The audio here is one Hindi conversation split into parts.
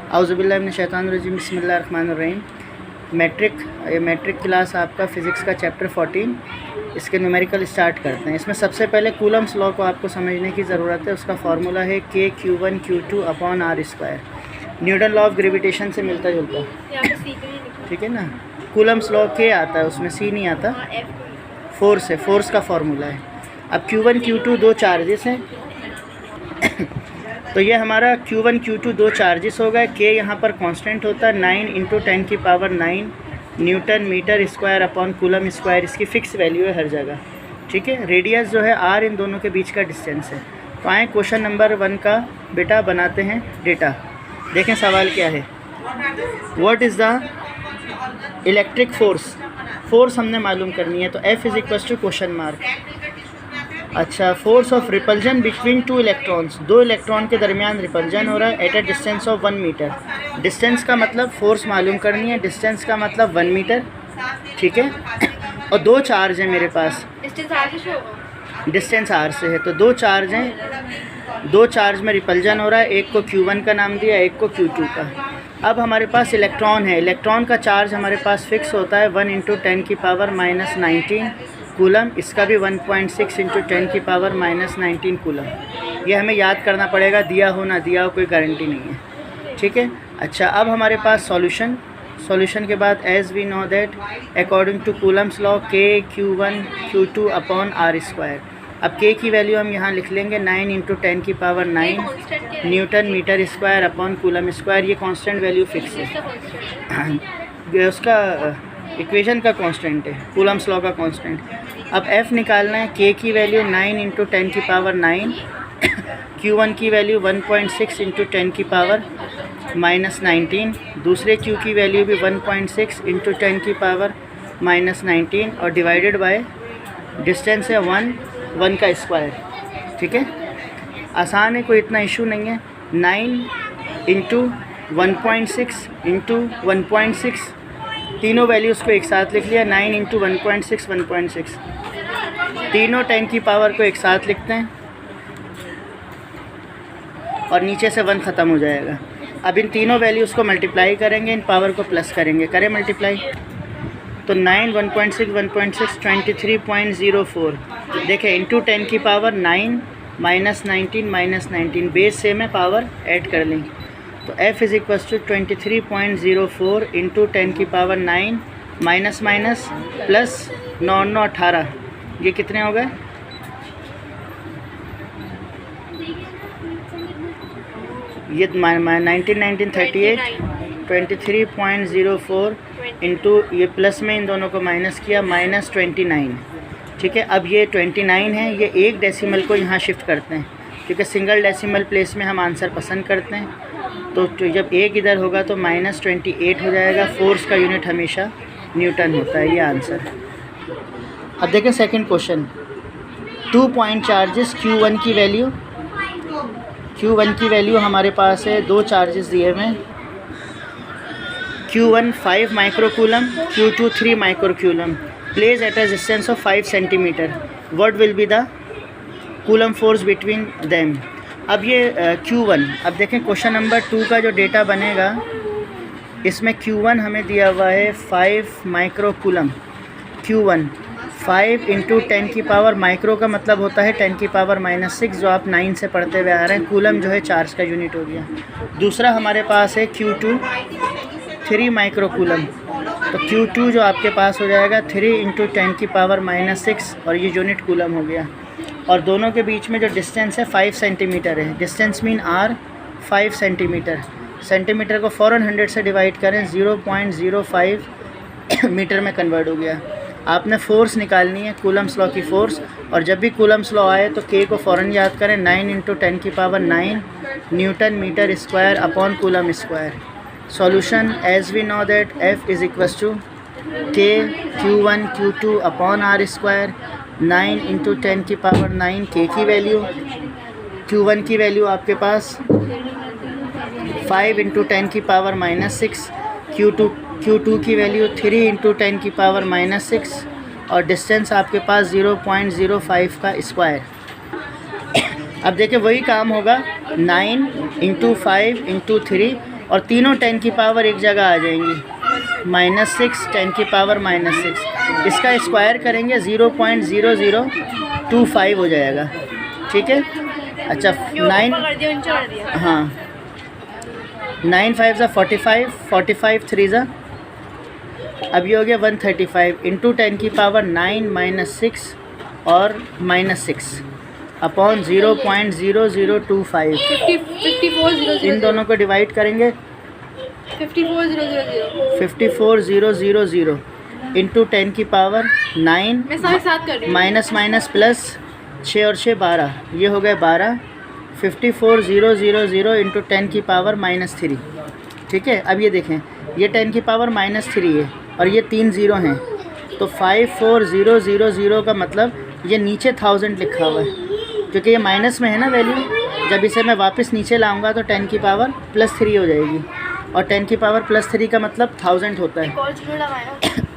औज़ुबिल्लाहि मिनश्शैतानिर्रजीम बिस्मिल्लाहिर्रहमानिर्रहीम। मैट्रिक क्लास आपका फ़िज़िक्स का चैप्टर 14, इसके न्यूमेरिकल स्टार्ट करते हैं। इसमें सबसे पहले कूलम्स लॉ को आपको समझने की ज़रूरत है। उसका फार्मूला है K(Q1Q2)/R²। Newton law of gravitation से मिलता जुलता, ठीक है ना। कूलम्स लॉ K आता है, उसमें C नहीं आता। फोर्स है, फोर्स का फार्मूला है। अब Q1 Q2 दो चार्जेस हैं तो ये हमारा Q1 Q2 दो चार्जेस हो गए। K यहाँ पर कांस्टेंट होता है 9 × 10⁹ newton metre square upon coulomb square. इसकी फ़िक्स वैल्यू है हर जगह, ठीक है। रेडियस जो है R इन दोनों के बीच का डिस्टेंस है। तो आए क्वेश्चन नंबर 1 का बेटा बनाते हैं डेटा। देखें सवाल क्या है। What is the electric force. Force हमने मालूम करनी है, तो F = क्वेश्चन मार्क। अच्छा, force of repulsion between two electrons. दो इलेक्ट्रॉन के दरमियान रिपल्जन हो रहा है at a distance of 1 metre. Distance का मतलब फोर्स मालूम करनी है, डिस्टेंस का मतलब 1 मीटर, ठीक है। और दो चार्ज हैं मेरे पास, डिस्टेंस R से है, तो दो चार्ज हैं। दो चार्ज में रिपल्जन हो रहा है, एक को Q1 का नाम दिया, एक को Q2 का। अब हमारे पास इलेक्ट्रॉन है। इलेक्ट्रॉन का चार्ज हमारे पास फिक्स होता है 1 × 10⁻⁻19 कूलम। इसका भी 1.6 × 10⁻⁻19 कूलम। ये हमें याद करना पड़ेगा, दिया हो ना दिया हो कोई गारंटी नहीं है, ठीक है। अच्छा, अब हमारे पास सॉल्यूशन के बाद as we know that according to Coulomb's law K(Q1Q2)/R²। अब K की वैल्यू हम यहाँ लिख लेंगे 9 × 10⁹ newton metre square upon coulomb square. ये कांस्टेंट वैल्यू फिक्स है, उसका इक्वेशन का कांस्टेंट है, कूलम्स लॉ का कांस्टेंट। अब F निकालना है। K की वैल्यू 9 × 10⁹, Q1 की वैल्यू 1.6 × 10⁻⁻19, दूसरे Q की वैल्यू भी 1.6 × 10⁻⁻19 और डिवाइडेड बाय डिस्टेंस है 1 का स्क्वायर, ठीक है। आसान है, कोई इतना इशू नहीं है। 9 × 1.6 × 1.6, तीनों वैल्यूज़ को एक साथ लिख लिया। 9 × 1.6 1.6, तीनों 10 की पावर को एक साथ लिखते हैं और नीचे से 1 ख़त्म हो जाएगा। अब इन तीनों वैल्यूज़ को मल्टीप्लाई करेंगे, इन पावर को प्लस करेंगे। करें मल्टीप्लाई, तो 9 1.6 1.6 23.04। देखें, इंटू 10 की पावर 9 -19 बेस से पावर ऐड कर लें, तो F = 23.04 × 10 की पावर 9 माइनस प्लस 9 9 18। ये कितने हो गए? ये 19 38 23.04 इंटू ये प्लस में इन दोनों को माइनस किया -29, ठीक है। अब ये 29 है, ये एक डेसिमल को यहाँ शिफ्ट करते हैं क्योंकि सिंगल डेसिमल प्लेस में हम आंसर पसंद करते हैं। तो जब एक इधर होगा तो -28 हो जाएगा। फोर्स का यूनिट हमेशा न्यूटन होता है, ये आंसर। अब देखें second question. 2 point charges Q1 की वैल्यू हमारे पास है। दो चार्जेस दिए हुए हैं, Q1 5 microcoulomb, Q2 3 microcoulomb. Place at a distance of 5 centimetre. What will be the coulomb force between them. अब ये Q1, अब देखें क्वेश्चन नंबर 2 का जो डेटा बनेगा, इसमें Q1 हमें दिया हुआ है 5 माइक्रोकूलम। Q1 5 × 10 की पावर, माइक्रो का मतलब होता है 10 की पावर -6, जो आप 9 से पढ़ते हुए आ रहे हैं। कूलम जो है चार्ज का यूनिट हो गया। दूसरा हमारे पास है Q2 3 माइक्रोकूलम, तो Q2 जो आपके पास हो जाएगा 3 × 10 की पावर -6 और ये यूनिट कूलम हो गया। और दोनों के बीच में जो डिस्टेंस है 5 सेंटीमीटर है। Distance mean R 5 centimetre. Centimetre को फ़ौरन 100 से डिवाइड करें, 0.05 मीटर में कन्वर्ट हो गया। आपने फ़ोर्स निकालनी है, कूलम्स लॉ की फ़ोर्स। और जब भी कूलम्स लॉ आए तो K को फ़ौरन याद करें, 9 × 10 की power 9 newton metre square upon coulomb square. Solution as we know that F = K(Q1Q2)/R²। 9 × 10 की पावर 9 K की वैल्यू, Q1 की वैल्यू आपके पास 5 × 10 की पावर -6, Q2 की वैल्यू 3 × 10 की पावर -6 और डिस्टेंस आपके पास 0.05 का स्क्वायर। अब देखिए वही काम होगा, 9 × 5 × 3 और तीनों 10 की पावर एक जगह आ जाएंगी, -6 10 की पावर -6। इसका स्क्वायर करेंगे 0.0025 हो जाएगा, ठीक है। अच्छा 9, हाँ 9 5 ज़ा 45, 45 3 ज़ा, अब ये हो गया 135 इंटू 10 की पावर 9 -6 और -6 अपॉन 0.0025। 54,000 इन दोनों को डिवाइड करेंगे 54,000 इंटू 10 की पावर 9 मैं सारे साथ कर रही हूँ। माइनस प्लस 6 और 6 12, ये हो गए 12। 54,000 इंटू 10 की पावर -3, ठीक है। अब ये देखें, ये 10 की पावर -3 है और ये 3 ज़ीरो हैं, तो 54,000 का मतलब ये नीचे 1000 लिखा हुआ है, क्योंकि ये माइनस में है ना वैल्यू। जब इसे मैं वापस नीचे लाऊंगा तो 10 की पावर +3 हो जाएगी, और 10 की पावर +3 का मतलब 1000 होता है।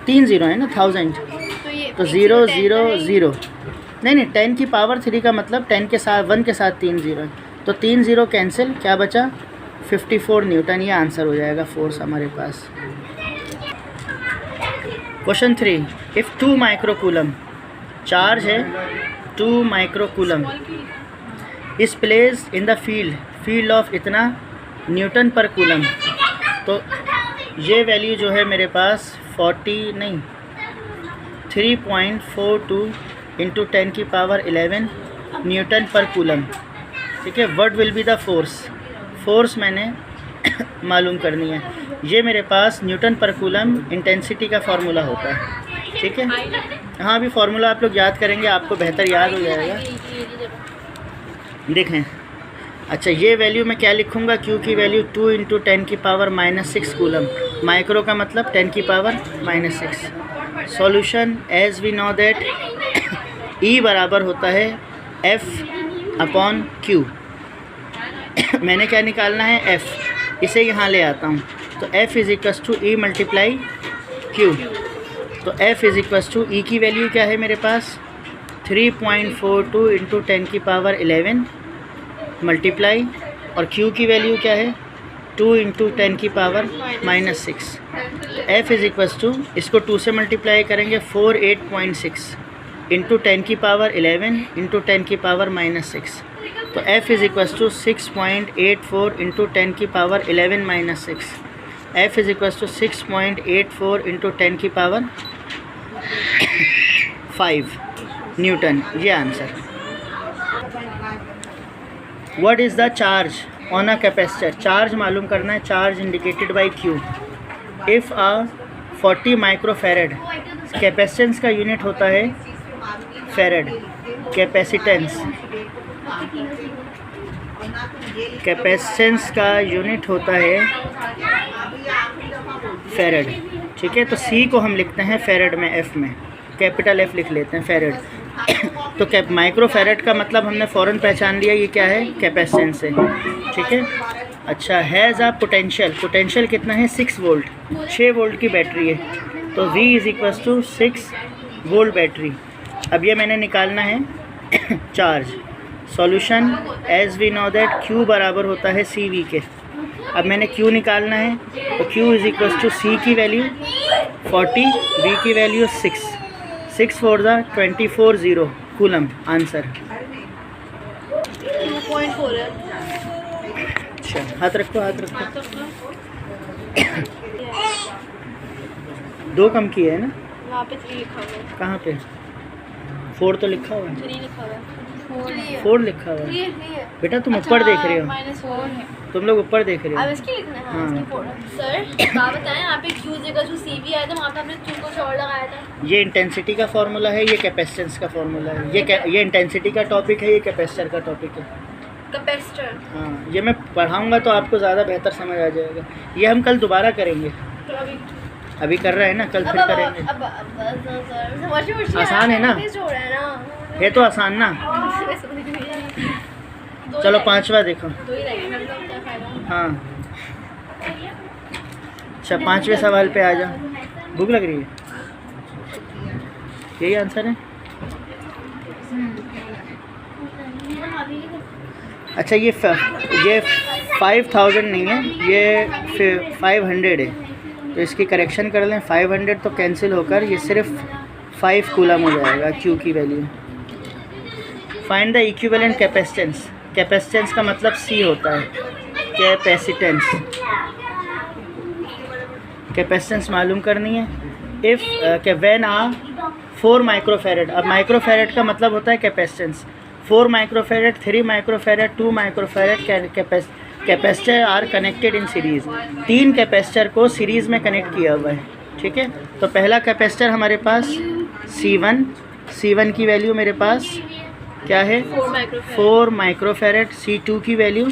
3 ज़ीरो है ना, 1000, तो 0 0 0, नहीं 10 की पावर 3 का मतलब 10 के साथ 1 के साथ 3 ज़ीरो है, तो 3 ज़ीरो कैंसिल, क्या बचा 54 न्यूटन। ये आंसर हो जाएगा फोर्स हमारे पास। क्वेश्चन 3, इफ़ 2 माइक्रोकूलम चार्ज है 2 माइक्रोकूलम इस place in the field of इतना न्यूटन पर कूलम, तो ये वैल्यू जो है मेरे पास 3.42 इंटू 10 की पावर 11 न्यूटन पर कूलम, ठीक है। What will be the force मैंने मालूम करनी है। ये मेरे पास न्यूटन पर कूलम इंटेंसिटी का फार्मूला होता है, ठीक है। हाँ अभी फार्मूला आप लोग याद करेंगे, आपको बेहतर याद हो जाएगा। देखें, अच्छा ये वैल्यू मैं क्या लिखूँगा, क्यू की वैल्यू 2 इंटू 10 की पावर -6 कूलम, माइक्रो का मतलब 10 की power -6। Solution as we know that E बराबर होता है F/Q। मैंने क्या निकालना है, F, इसे यहाँ ले आता हूँ, तो F = E × Q। तो F = E की वैल्यू क्या है मेरे पास 3.42 इंटू 10 की पावर 11 मल्टीप्लाई, और Q की वैल्यू क्या है 2 इंटू 10 की पावर -6। F = इसको 2 से मल्टीप्लाई करेंगे 48.6 इंटू 10 की पावर 11 इंटू 10 की पावर -6, तो F = 6.84 इंटू 10 की पावर 11 -6। F = 6.84 इंटू 10 की पावर 5 न्यूटन, ये answer. What is the charge on a capacitor, charge मालूम करना है, charge indicated by Q। If a 40 microfarad, capacitance का यूनिट होता है फेरेड, कैपेसिटेंस का यूनिट होता है फेरेड, ठीक है। तो C को हम लिखते हैं फेरेड में, F में कैपिटल F लिख लेते हैं, फेरेड। तो माइक्रो फेरेड का मतलब हमने फ़ौरन पहचान लिया, ये क्या है कैपेसिटेंस है, ठीक है। अच्छा हैज़ अ पोटेंशियल कितना है 6 वोल्ट, 6 वोल्ट की बैटरी है, तो V = 6 वोल्ट बैटरी। अब ये मैंने निकालना है charge. Solution as we know that Q बराबर होता है CV के। अब मैंने Q निकालना है, तो Q = C की वैल्यू 40, V की वैल्यू 6 4 24 0 कूलम, आंसर। 2.4 है। अच्छा हाथ रखो, दो कम किए है ना, वहाँ पे 3 लिखा हुआ है। कहाँ पे 4 तो लिखा हुआ है, 3 लिखा हुआ है। 4 लिखा हुआ है। बेटा तुम ऊपर देख रहे हो, -4 है। तुम लोग ऊपर देख रहे अब हो। इसकी लिखना है, हाँ। इसकी 4 सर आप बताएं, यहाँ पे Q = CV आया था, वहाँ पे हमने Q को और लगाया था। ये इंटेंसिटी का फार्मूला है, ये कैपेसिटेंस का फार्मूला है। ये इंटेंसिटी का टॉपिक है, ये कैपेसिटर का टॉपिक है। कैपेसिटर, हाँ ये मैं पढ़ाऊँगा तो आपको ज़्यादा बेहतर समझ आ जाएगा। ये हम कल दोबारा करेंगे, तो अभी कर रहे हैं ना, कल फिर करेंगे। सर आसान है ना? ये तो आसान ना। चलो 5वां देखो। हाँ अच्छा 5वें सवाल पे आ जाओ। भूख लग रही है, यही आंसर है। अच्छा ये 5000 नहीं है, ये 500 है, तो इसकी करेक्शन कर लें। 500 तो कैंसिल होकर ये सिर्फ 5 कूलम हो जाएगा Q की value. Find the equivalent capacitance. Capacitance का मतलब C होता है, कैपेसिटेंस। कैपेसिटेंस मालूम करनी है। If when 4 microfarad. अब माइक्रोफेरेड का मतलब होता है capacitance. 4 microfarad, 3 microfarad, 2 microfarad capacitor are connected in series. 3 capacitor को सीरीज़ में कनेक्ट किया हुआ है, ठीक है। तो पहला कैपेसिटर हमारे पास C1 की वैल्यू मेरे पास क्या है 4 माइक्रोफेरेड। C2 की वैल्यू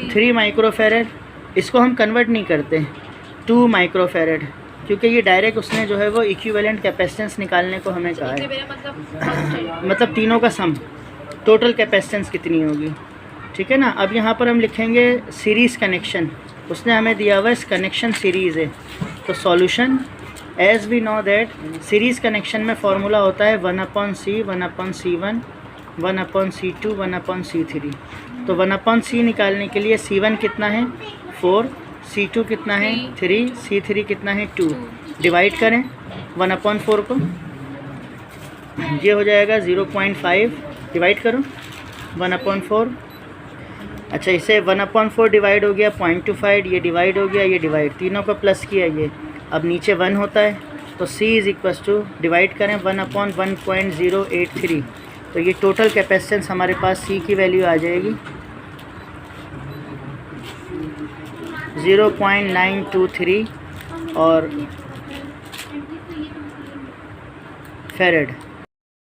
3 माइक्रोफेरेड। इसको हम कन्वर्ट नहीं करते 2 माइक्रोफेरेड, क्योंकि ये डायरेक्ट उसने जो है वो इक्विवेलेंट कैपेसिटेंस निकालने को हमें कहा है। मतलब तीनों का सम, टोटल कैपेसिटेंस कितनी होगी, ठीक है ना। अब यहाँ पर हम लिखेंगे सीरीज़ कनेक्शन। उसने हमें दिया हुआ है कनेक्शन सीरीज़ है। तो solution as we know that series connection में फॉर्मूला होता है 1/C, 1/C1, 1/C2, 1/C3। तो 1/C निकालने के लिए C1 कितना है 4, C2 कितना है 3, C3 कितना है 2। डिवाइड करें 1/4 को, ये हो जाएगा 0.5। डिवाइड करो 1/4। अच्छा, इसे 1/4 डिवाइड हो गया 0.25, ये डिवाइड हो गया, ये डिवाइड, तीनों को प्लस किया ये। अब नीचे 1 होता है तो C = डिवाइड करें 1/1.083। तो ये टोटल कैपेसिटेंस हमारे पास C की वैल्यू आ जाएगी 0.923 और फेरेड।